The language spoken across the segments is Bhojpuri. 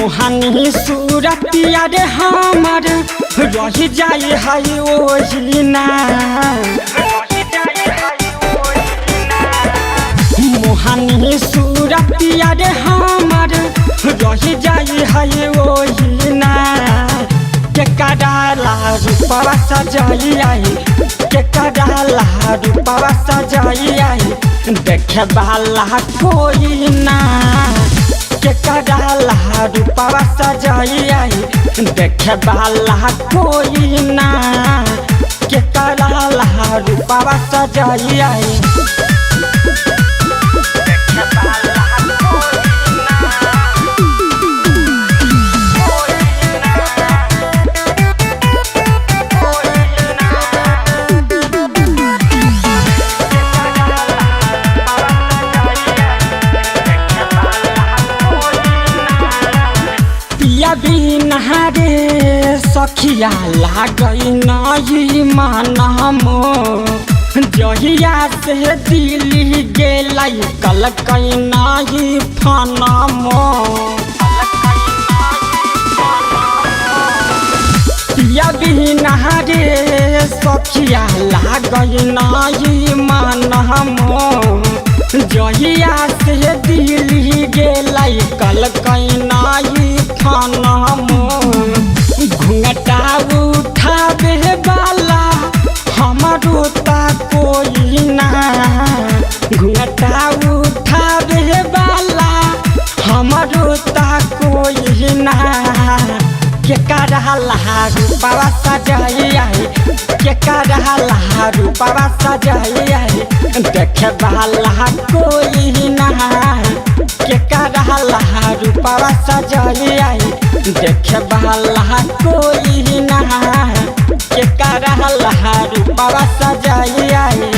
मोहनी सूरतिया रे हमर रह जाई है ओही ना। मोहनी सूरतिया रे हमर रह जाई है ओही ना। के कडाला रूपवा सजाई आई, के कडाला रूपवा सजाई आई देखे वाला कोई ना। के कडाला रूपवा सजाई आई देखे वाला कोई ना। के कडाला रूपवा सजाई आई बिनहारे सखिया लागई नहीं मनमो। जहिया से दिल्ली गेलाई कलकई नहीं फनमो। पिया बिनहारे सखिया लागई नहीं मनमो। जहिया से दिल्ली गेलाई कलकई नहीं फनमो। घूंघटा उठावे वाला हमारो ता कोई ना। घूंघटा उठावे वाला हमारो ता कोई ना। के कडाला रूपवा सजाई आई, के कडाला रूपवा सजाई आई देखे वाला कोई ना। के कडाला रूपवा सजाई आई देखे वाला कोई ना। के कडाला रूपवा सजाई आई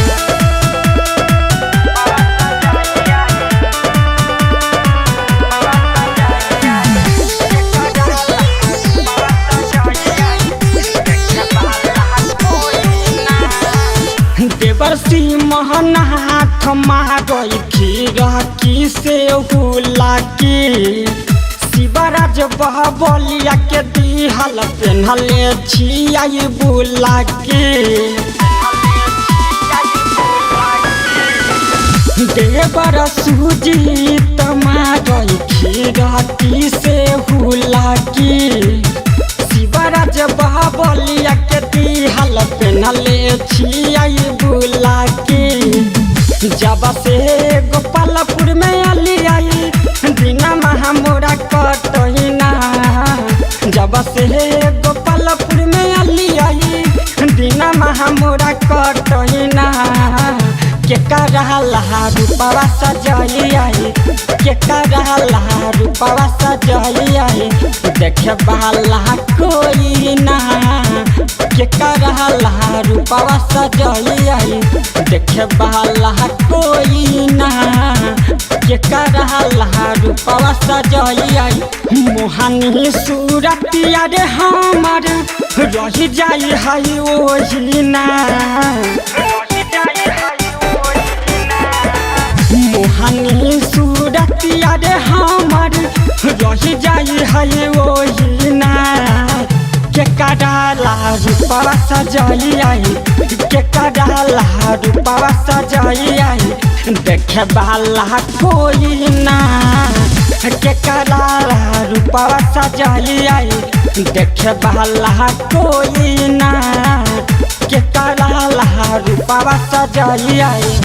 देवर्षि महनाथ मारई खीरकी से हुला की। शिवराज बहबलिया के दिहल पेन्हले छियाई बुला के। देवर सुजीत मारई खीरकी से हुला की। शिवराज बहबलिया के दिहल पेन्हले छियाई बुला के। जब से गोपालपुर में अली आई बिना महामोरा कटहिना। जब से गोपालपुर में अली आई बिना महामोरा कटहिना। के कडाला रूपवा सजाई आई, के कडाला रूपवा सजाई आई देखे वाला कोई ना। के कडाला रूपवा सजाई आई देखे वाला कोई ना। के कडाला रूपवा सजाई आई। मोहनी सूरतिया रे हमर रह जाई है ओही ना। मोहनी सूरतिया रे हमर रह जाई है ओही ना। के कडाला रूपवा सजाई आई, के कडाला रूपवा सजाई आई देखे वाला कोई ना। के कडाला रूपवा सजाई आई देखे वाला कोई ना। के कडाला रूपवा सजाई आई।